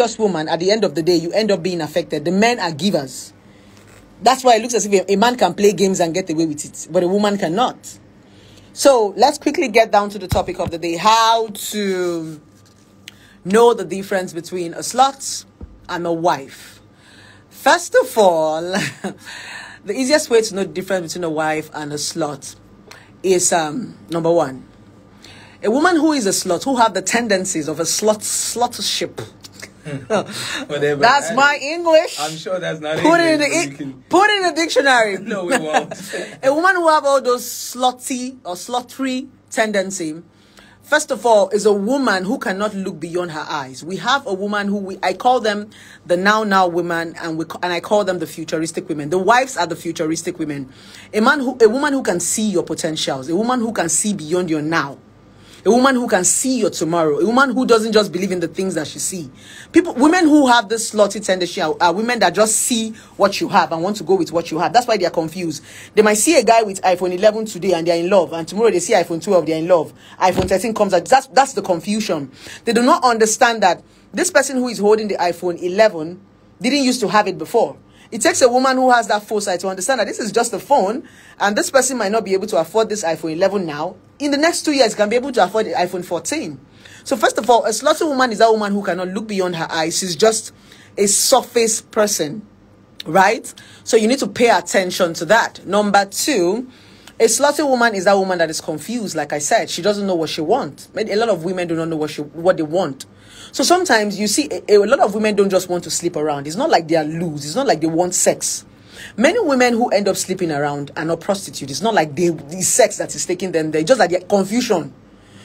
virtuous woman, at the end of the day, you end up being affected. The men are givers. That's why it looks as if a man can play games and get away with it, but a woman cannot. So let's quickly get down to the topic of the day: how to know the difference between a slut and a wife. First of all, the easiest way to know the difference between a wife and a slut is number one, a woman who is a slut, who have the tendencies of a slutship. Whatever. That's my English. I'm sure that's not put English. Put it in the dictionary. No, we won't. A woman who have all those slutty or sluttery tendency, first of all, is a woman who cannot look beyond her eyes. We have a woman who I call them the now women, and I call them the futuristic women. The wives are the futuristic women. A woman who can see your potentials, a woman who can see beyond your now. A woman who can see your tomorrow. A woman who doesn't just believe in the things that she see. Women who have this slutty tendency are women that just see what you have and want to go with what you have. That's why they are confused. They might see a guy with iPhone 11 today and they're in love, and tomorrow they see iPhone 12, they're in love. iPhone 13 comes out. That's the confusion. They do not understand that this person who is holding the iPhone 11 didn't used to have it before. It takes a woman who has that foresight to understand that this is just a phone, and this person might not be able to afford this iPhone 11 now. In the next 2 years, can be able to afford the iPhone 14. So first of all, a slutty woman is a woman who cannot look beyond her eyes. She's just a surface person, right? So you need to pay attention to that. Number two, a slutty woman is that woman that is confused. Like I said, she doesn't know what she wants. A lot of women do not know what they want. So sometimes you see a lot of women don't just want to sleep around. It's not like they are loose. It's not like they want sex. Many women who end up sleeping around are not prostitutes. It's not like the sex that is taking them there. Just like the confusion.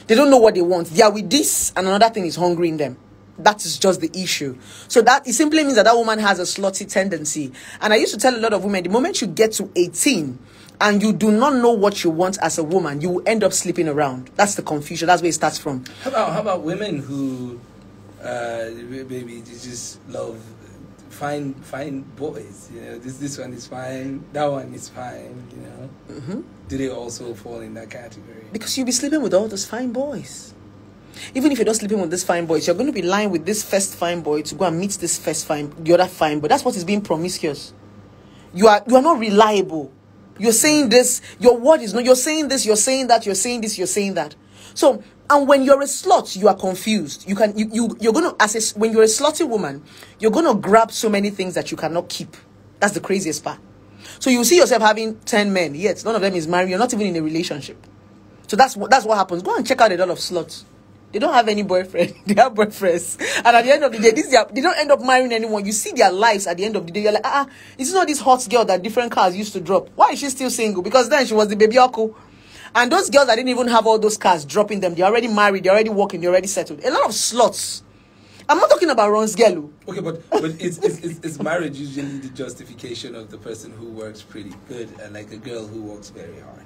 They don't know what they want. They are with this, and another thing is hungry in them. That is just the issue. So that it simply means that woman has a slutty tendency. And I used to tell a lot of women, the moment you get to 18 and you do not know what you want as a woman, you will end up sleeping around. That's the confusion. That's where it starts from. How about women who maybe they just love fine boys? You know, this one is fine, that one is fine. You know, do they also fall in that category? Because you'll be sleeping with all those fine boys. Even if you're not sleeping with this fine boys, you're going to be lying with this first fine boy to go and meet this the other fine boy. That's what is being promiscuous. You are not reliable. You're saying this, your word is no. You're saying this, you're saying that, you're saying this, you're saying that. So, and when you're a slut, you are confused. You're going to, when you're a slutty woman, you're going to grab so many things that you cannot keep. That's the craziest part. So you see yourself having 10 men, yet none of them is married. You're not even in a relationship. So that's what happens. Go and check out a lot of sluts. They don't have any boyfriend. They have boyfriends. And at the end of the day, they don't end up marrying anyone. You see their lives at the end of the day. You're like, it's not this hot girl that different cars used to drop. Why is she still single? Because then she was the baby uncle. And those girls that didn't even have all those cars dropping them, they're already married, they're already working, they're already settled. A lot of sluts. I'm not talking about Ron's girl. Okay, but is marriage usually the justification of the person who works pretty good, and like a girl who works very hard?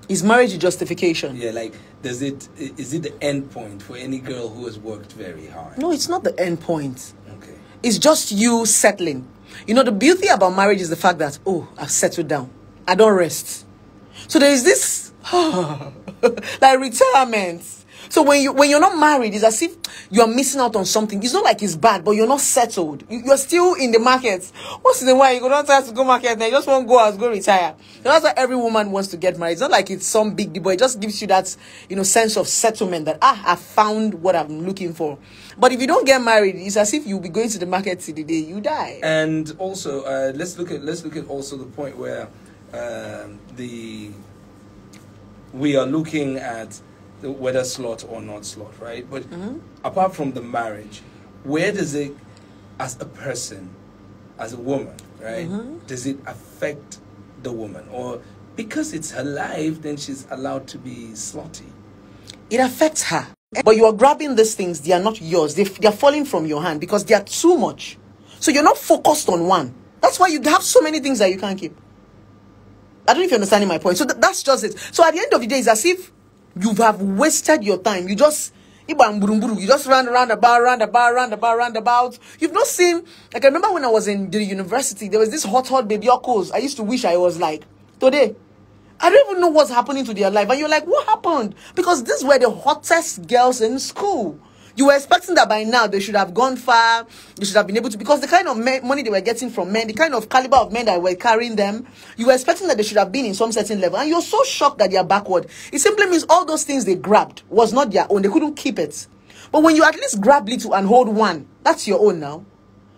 Is marriage a justification? Yeah, like, is it the end point for any girl who has worked very hard? No, it's not the end point. Okay. It's just you settling. You know, the beauty about marriage is the fact that, I've settled down. I don't rest. So there is this, like retirement. So when you're not married, it's as if you're missing out on something. It's not like it's bad, but you're not settled. You're still in the market. Once in a while, you don't have to go market, now you just want to go retire. So that's why every woman wants to get married. It's not like it's some big deal, but it just gives you that, sense of settlement that, I found what I'm looking for. But if you don't get married, it's as if you'll be going to the market till the day you die. And also, let's look at also the point where we are looking at whether slut or not slut, right? But apart from the marriage, where does it, as a person, as a woman, right, does it affect the woman? Or because it's her life, then she's allowed to be slutty? It affects her. But you are grabbing these things, they are not yours. They are falling from your hand because they are too much. So you're not focused on one. That's why you have so many things that you can't keep. I don't know if you're understanding my point. So that's just it. So at the end of the day, it's as if you have wasted your time. You just run roundabout. You've not seen, like I remember when I was in the university, there was this hot baby uncles. I used to wish I was like today. I don't even know what's happening to their life. And you're like, what happened? Because these were the hottest girls in school. You were expecting that by now they should have gone far, they should have been able to, because the kind of money they were getting from men, the kind of caliber of men that were carrying them, you were expecting that they should have been in some certain level, and you're so shocked that they are backward. It simply means all those things they grabbed was not their own. They couldn't keep it. But when you at least grab little and hold one, that's your own now.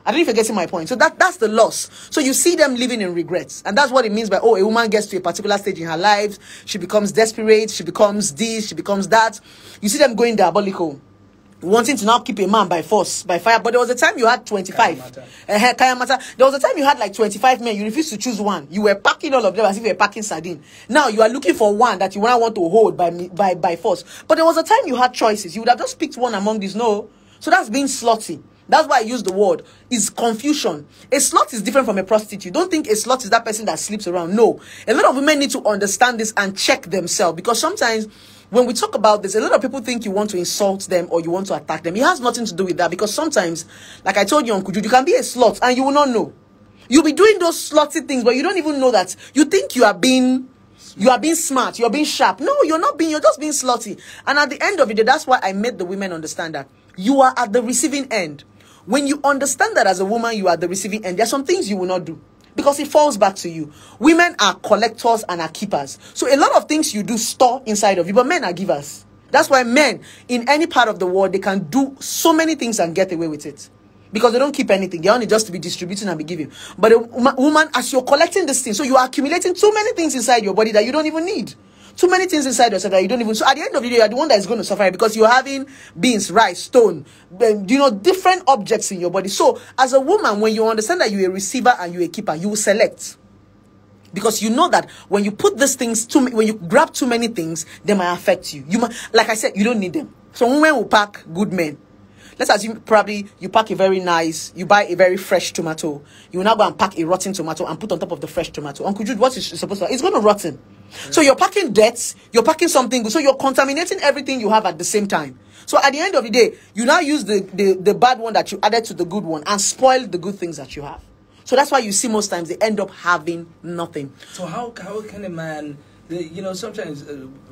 I don't know if you're getting my point. So that's the loss. So you see them living in regrets. And that's what it means by, oh, a woman gets to a particular stage in her life. She becomes desperate. She becomes this. She becomes that. You see them going diabolical. Wanting to now keep a man by force, by fire. But there was a time you had 25. There was a time you had like 25 men. You refused to choose one. You were packing all of them as if you were packing sardine. Now you are looking for one that you want to hold by force. But there was a time you had choices. You would have just picked one among these. No. So that's being slutty. That's why I use the word. Is confusion. A slut is different from a prostitute. Don't think a slut is that person that sleeps around. No. A lot of women need to understand this and check themselves, because sometimes when we talk about this, a lot of people think you want to insult them or you want to attack them. It has nothing to do with that, because sometimes, like I told you on Kuju, you can be a slut and you will not know. You'll be doing those slutty things, but you don't even know that. You think you are being smart, you're being sharp. No, you're not being, you're just being slutty. And at the end of the day, that's why I made the women understand that you are at the receiving end. When you understand that as a woman, you are at the receiving end, there are some things you will not do, because it falls back to you. Women are collectors and are keepers. So a lot of things you do store inside of you, but men are givers. That's why men in any part of the world, they can do so many things and get away with it, because they don't keep anything. They only just to be distributing and be giving. But a woman, as you're collecting this thing, so you are accumulating too many things inside your body that you don't even need. Too many things inside yourself that you don't even. So at the end of the day, you are the one that is going to suffer, because you're having beans, rice, stone, different objects in your body. So as a woman, when you understand that you're a receiver and you're a keeper, you will select. Because you know that when you put these things, when you grab too many things, they might affect you. Like I said, you don't need them. So women will pack good men. Let's assume probably you pack you buy a very fresh tomato. You will now go and pack a rotten tomato and put on top of the fresh tomato. Uncle Jude, what is supposed to? It's going to rotten. So you're packing debts, you're packing something good. So you're contaminating everything you have at the same time. So at the end of the day, you now use the bad one that you added to the good one and spoil the good things that you have. So that's why you see most times they end up having nothing. So how can a man, sometimes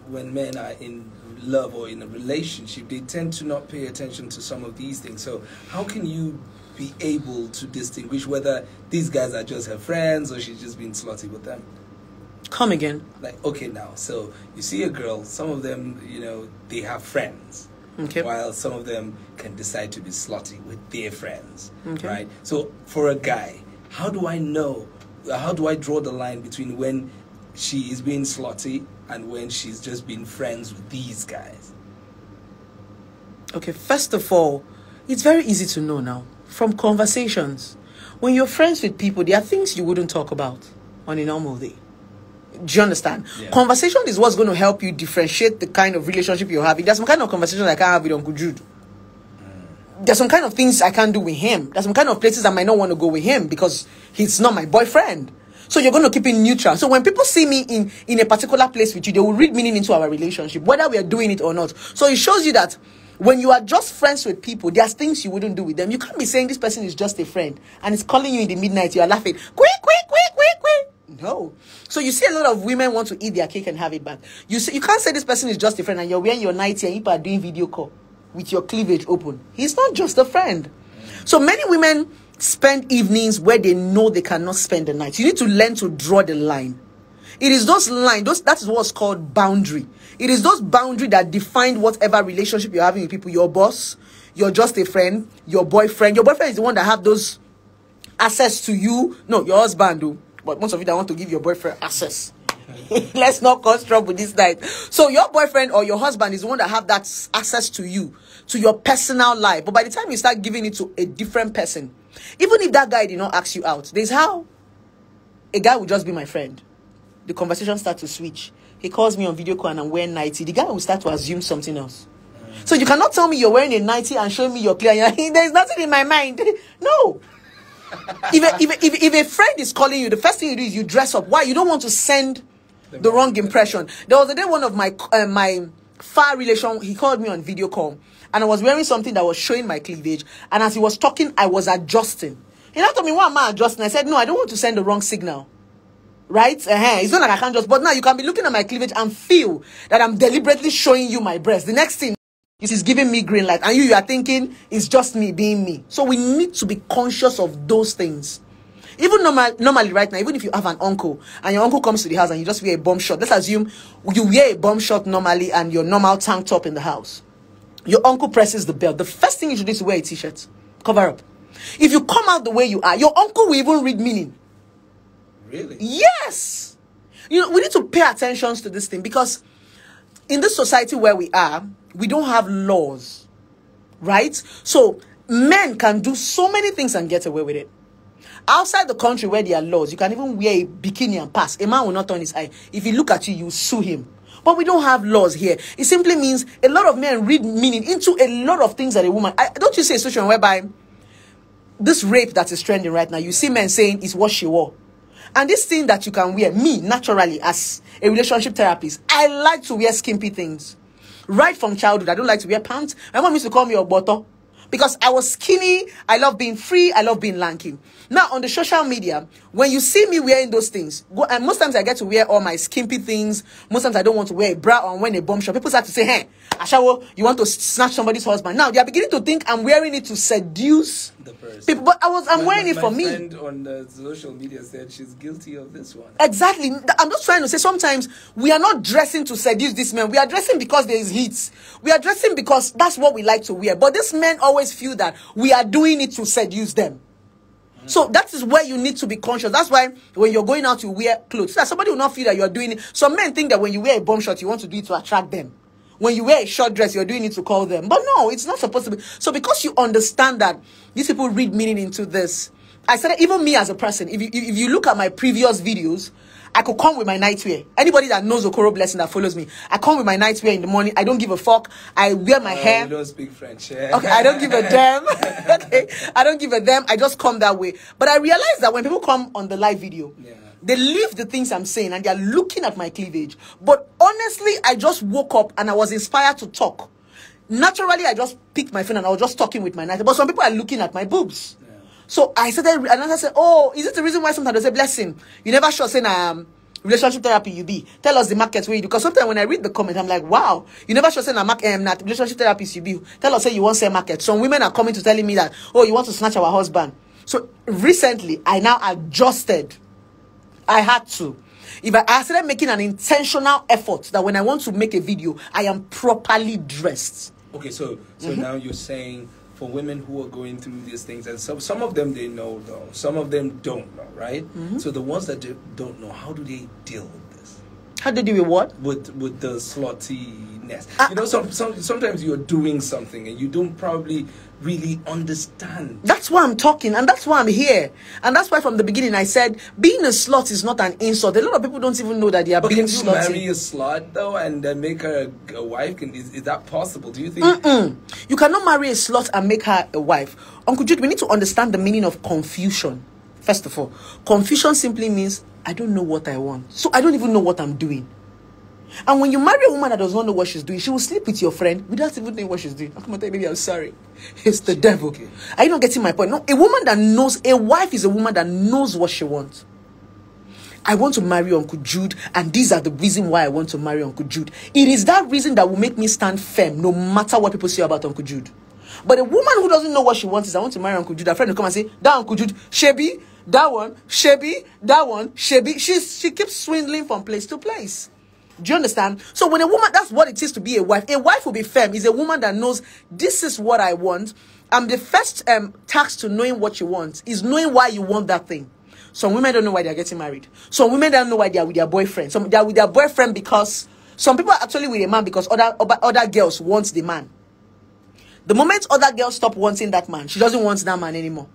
when men are in love or in a relationship, they tend to not pay attention to some of these things. So how can you be able to distinguish whether these guys are just her friends or she's just being slutty with them? Come again. Like, okay, now, so you see a girl, some of them, they have friends. Okay. While some of them can decide to be slutty with their friends. Okay. Right? So for a guy, how do I draw the line between when she is being slutty and when she's just being friends with these guys? Okay, first of all, it's very easy to know now from conversations. When you're friends with people, there are things you wouldn't talk about on a normal day. Do you understand? Yeah. Conversation is what's going to help you differentiate the kind of relationship you're having. There's some kind of conversation I can't have with Uncle Jude. There's some kind of things I can't do with him. There's some kind of places I might not want to go with him because he's not my boyfriend. So you're going to keep it neutral. So when people see me in a particular place with you, they will read meaning into our relationship, whether we are doing it or not. So it shows you that when you are just friends with people, there's things you wouldn't do with them. You can't be saying this person is just a friend and it's calling you in the midnight. You are laughing. Quick. No. So you see a lot of women want to eat their cake and have it back. You can't say this person is just a friend and you're wearing your nightie and you are doing video call with your cleavage open. He's not just a friend. So many women spend evenings where they know they cannot spend the night. You need to learn to draw the line. It is those lines, that is what's called boundary. It is those boundary that define whatever relationship you're having with people. Your boss, you're just a friend, your boyfriend. Your boyfriend is the one that have those access to you. No, your husband do. But most of you don't want to give your boyfriend access. Let's not cause trouble this night. So your boyfriend or your husband is the one that have that access to you, to your personal life. But by the time you start giving it to a different person, even if that guy did not ask you out, there's how a guy will just be my friend. The conversation starts to switch. He calls me on video call and I'm wearing nightie. The guy will start to assume something else. So you cannot tell me you're wearing a nightie and showing me your clear. There's nothing in my mind. No. If a friend is calling you, the first thing you do is you dress up. Why? You don't want to send the wrong impression. There was a day one of my far relation, he called me on video call and I was wearing something that was showing my cleavage, and as he was talking I was adjusting. He now told me, why am I adjusting? I said, no, I don't want to send the wrong signal. Right? It's not like I can't just, but now you can be looking at my cleavage and feel that I'm deliberately showing you my breast. The next thing It is giving me green light. And you are thinking it's just me being me. So we need to be conscious of those things. Even normally right now, even if you have an uncle and your uncle comes to the house and you just wear a bomb shot, let's assume you wear a bomb shot normally and your normal tank top in the house. Your uncle presses the bell. The first thing you should do is to wear a t-shirt. Cover up. If you come out the way you are, your uncle will even read meaning. Really? Yes. You know, we need to pay attention to this thing because in this society where we are, we don't have laws, right? So men can do so many things and get away with it. Outside the country where there are laws, you can even wear a bikini and pass. A man will not turn his eye. If he look at you, you sue him. But we don't have laws here. It simply means a lot of men read meaning into a lot of things that a woman... don't you see a situation whereby this rape that is trending right now, you see men saying it's what she wore. And this thing that you can wear, me, naturally, as a relationship therapist, I like to wear skimpy things. Right from childhood, I don't like to wear pants. My mom used to call me a butter. Because I was skinny, I love being free, I love being lanky. Now, on the social media, when you see me wearing those things, and most times I get to wear all my skimpy things. Most times I don't want to wear a bra or wear a bomb shot. People start to say, hey, Ashawo, you want to snatch somebody's husband. Now, they are beginning to think I'm wearing it to seduce the person. People. But I'm wearing it for me. My friend on the social media said she's guilty of this one. Exactly. I'm just trying to say sometimes we are not dressing to seduce these men. We are dressing because there is heat. We are dressing because that's what we like to wear. But these men always feel that we are doing it to seduce them. So that is where you need to be conscious. That's why when you're going out, you wear clothes. So that somebody will not feel that you're doing it. Some men think that when you wear a bomb shot, you want to do it to attract them. When you wear a short dress, you're doing it to call them. But no, it's not supposed to be. So because you understand that these people read meaning into this, I said that even me as a person, if you look at my previous videos, I could come with my nightwear. Anybody that knows Okoro Blessing that follows me, I come with my nightwear in the morning. I don't give a fuck. I wear my hair. You don't speak French. Yeah? Okay, I don't give a damn. Okay, I don't give a damn. I just come that way. But I realize that when people come on the live video, they leave the things I'm saying and they're looking at my cleavage. But honestly, I just woke up and I was inspired to talk. Naturally, I just picked my phone and I was just talking with my nightwear. But some people are looking at my boobs. So I said, and I said, oh, is it the reason why sometimes they say, Blessing, you never sure say relationship therapy you be? Tell us the market where you do. Because sometimes when I read the comment, I'm like, wow, you never sure say not relationship therapist you be. Tell us say you want to say market. Some women are coming to telling me that, oh, you want to snatch our husband. So recently, I now adjusted. I had to. I started making an intentional effort that when I want to make a video, I am properly dressed. Okay, so now you're saying for women who are going through these things, and some of them they know though, some of them don't know, right? So the ones that don't know, how do they deal with this? How do they deal with what? With the sluttiness. You know, sometimes you're doing something and you don't probably really understand. That's why I'm talking, and that's why I'm here. And that's why from the beginning I said being a slut is not an insult. A lot of people don't even know that they are being slutty. But can you marry a slut though and then make her a wife? Is that possible? Do you think? You cannot marry a slut and make her a wife. Uncle Jude, we need to understand the meaning of confusion. First of all, confusion simply means I don't know what I want, so I don't even know what I'm doing. And when you marry a woman that does not know what she's doing, she will sleep with your friend without even knowing what she's doing. I'm going to tell you, baby, I'm sorry. It's the devil. Okay. Are you not getting my point? No, a woman that knows, a wife is a woman that knows what she wants. I want to marry Uncle Jude, and these are the reason why I want to marry Uncle Jude. It is that reason that will make me stand firm, no matter what people say about Uncle Jude. But a woman who doesn't know what she wants is, I want to marry Uncle Jude. A friend will come and say, that Uncle Jude, Shebi, that one, Shebi, that one, Shebi. She keeps swindling from place to place. Do you understand? So when a woman, that's what it is to be a wife. A wife will be firm. Is a woman that knows this is what I want. The first task to knowing what you want is knowing why you want that thing. Some women don't know why they're getting married. Some women don't know why they're with their boyfriend. Some they're with their boyfriend because some people are actually with a man because other girls want the man. The moment other girls stop wanting that man, she doesn't want that man anymore.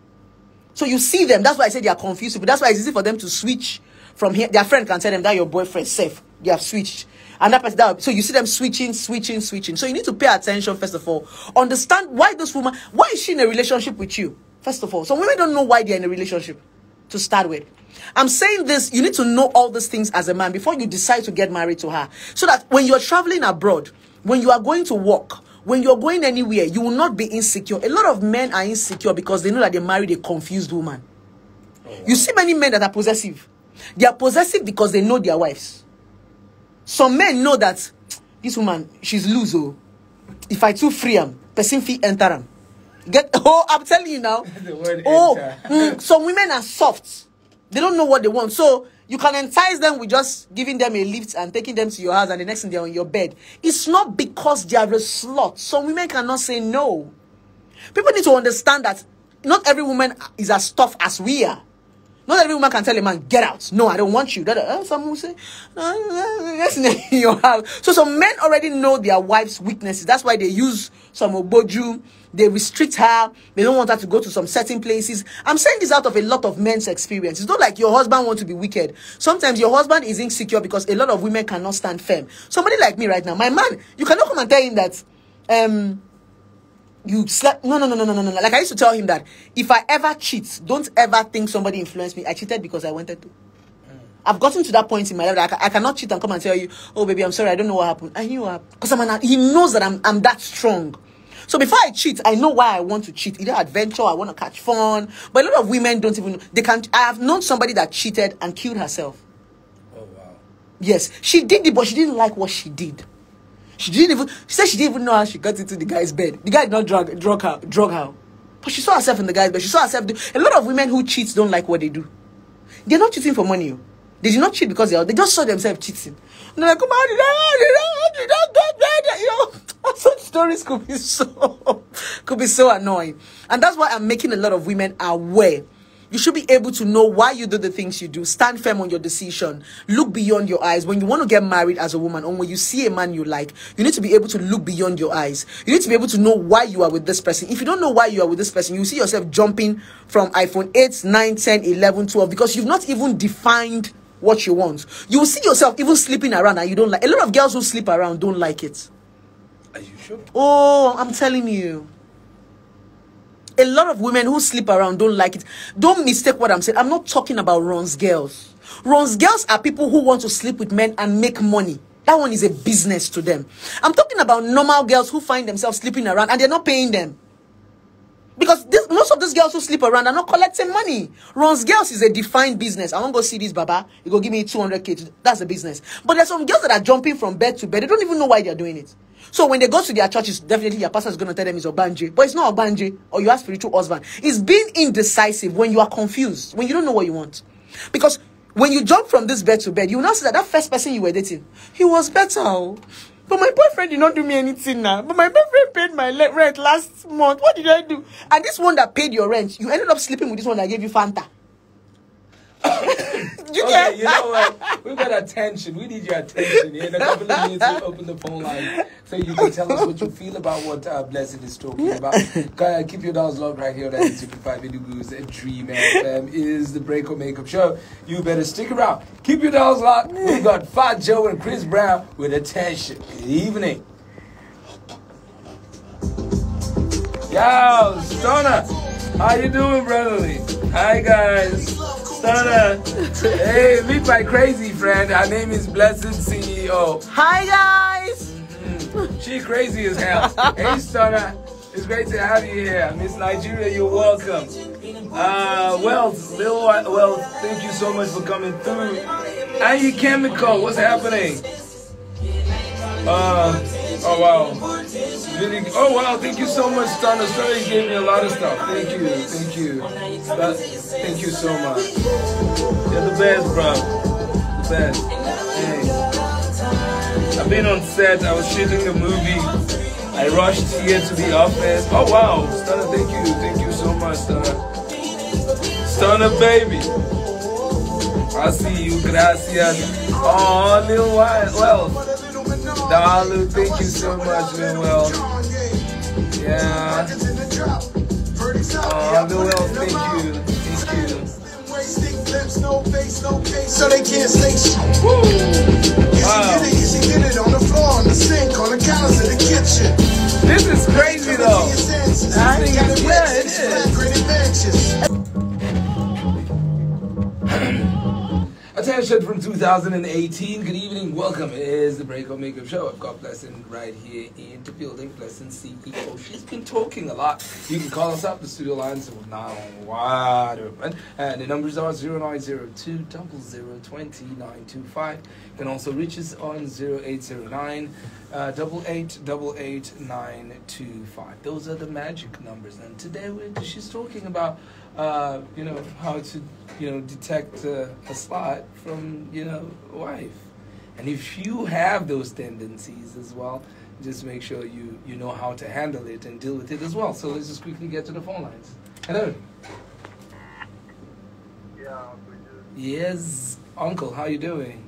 So you see them. That's why I say they are confused. But that's why it's easy for them to switch from here. Their friend can tell them that your boyfriend's safe. They have switched. And that person, so you see them switching. So you need to pay attention, first of all. Understand why this woman, why is she in a relationship with you? First of all. Some women don't know why they're in a relationship to start with. I'm saying this, you need to know all these things as a man before you decide to get married to her. So that when you're traveling abroad, when you are going to work, when you're going anywhere, you will not be insecure. A lot of men are insecure because they know that they married a confused woman. Oh, wow. You see many men that are possessive. They are possessive because they know their wives. Some men know that this woman, she's loose. Oh. if I too free am, person fee enter am. I'm telling you now. The word some women are soft. They don't know what they want. So you can entice them with just giving them a lift and taking them to your house, and the next thing they're on your bed. It's not because they are a slut. Some women cannot say no. People need to understand that not every woman is as tough as we are. Not every woman can tell a man, get out. No, I don't want you. Some will say, that's in your house. So some men already know their wife's weaknesses. That's why they use some oboju. They restrict her. They don't want her to go to some certain places. I'm saying this out of a lot of men's experience. It's not like your husband wants to be wicked. Sometimes your husband is insecure because a lot of women cannot stand firm. Somebody like me right now, my man, you cannot come and tell him that, you slept. No. Like I used to tell him that if I ever cheat, don't ever think somebody influenced me. I cheated because I wanted to. I've gotten to that point in my life that I cannot cheat and come and tell you, oh baby, I'm sorry, I don't know what happened. I knew what because he knows that I'm that strong. So before I cheat, I know why I want to cheat. Either adventure, I want to catch fun. But a lot of women don't even know. They can't. I have known somebody that cheated and killed herself. Oh wow. Yes, she did it, but she didn't like what she did. She said she didn't even know how she got into the guy's bed. The guy did not drug her. But she saw herself in the guy's bed. She saw herself a lot of women who cheat don't like what they do. They're not cheating for money. They did not cheat because they just saw themselves cheating. And they're like, come on, did I you know, such stories could be so annoying. And that's why I'm making a lot of women aware. You should be able to know why you do the things you do. Stand firm on your decision. Look beyond your eyes. When you want to get married as a woman, or when you see a man you like, you need to be able to look beyond your eyes. You need to be able to know why you are with this person. If you don't know why you are with this person, you see yourself jumping from iPhone 8, 9, 10, 11, 12, because you've not even defined what you want. You will see yourself even sleeping around and you don't like. A lot of girls who sleep around don't like it. Are you sure? Oh, I'm telling you. A lot of women who sleep around don't like it. Don't mistake what I'm saying. I'm not talking about Ron's girls. Ron's girls are people who want to sleep with men and make money. That one is a business to them. I'm talking about normal girls who find themselves sleeping around and they're not paying them. Because most of these girls who sleep around are not collecting money. Ron's girls is a defined business. I want to go see this Baba. You go give me 200K. That's a business. But there's some girls that are jumping from bed to bed. They don't even know why they're doing it. So when they go to their churches, definitely your pastor is going to tell them it's Obanje. But it's not Obanje or you have spiritual husband. It's being indecisive when you are confused, when you don't know what you want. Because when you jump from this bed to bed, you will now see that first person you were dating, he was better. But my boyfriend did not do me anything now. But my boyfriend paid my rent last month. What did I do? And this one that paid your rent, you ended up sleeping with this one that gave you Fanta. Okay, you know what? We've got attention. We need your attention. In a couple of minutes, we'll open the phone line so you can tell us what you feel about what Blessed is talking about. Keep your dolls locked right here. That is 55 Inugu's Dream FM is the Break or Makeup Show. You better stick around. Keep your dolls locked. We've got Fat Joe and Chris Brown with attention. Good evening. Yo, Stoner. How you doing, brotherly? Hi, guys. Stoner. Hey, meet my crazy friend. Her name is Blessed CEO. Hi, guys. She crazy as hell. Hey, Stoner. It's great to have you here. Miss Nigeria, you're welcome. Well, thank you so much for coming through. And you Chemical, what's happening? Oh wow. Really, oh wow, thank you so much, Stoner. Stoner gave me a lot of stuff. Thank you. Thank you so much. You're the best, bro. The best. Hey. I've been on set, I was shooting the movie. I rushed here to the office. Oh wow, Stoner, thank you so much, Stoner. Stoner baby. I see you, gracias. Oh, Lil Well. Dalu, thank you so much, Lil Well. Yeah. Oh, Lil Well, thank you. So they can't say shit. Wow. Easy get it on the floor, on the sink, on the counters in the kitchen. This is crazy though. I think it's, yeah, it is. Attention Edition from 2018. Good evening, welcome. It is the Breakup Makeup Show. I've got Blessing right here in the building. Blessing CEO. She's been talking a lot. You can call us up. The studio lines are now wide open. And the numbers are 0902 0020 You can also reach us on 0809 8888 Those are the magic numbers. And today she's talking about how to detect a slut from a wife. And if you have those tendencies as well, just make sure you know how to handle it and deal with it as well. So let's just quickly get to the phone lines. Hello. Yeah, Yes, uncle, how you doing?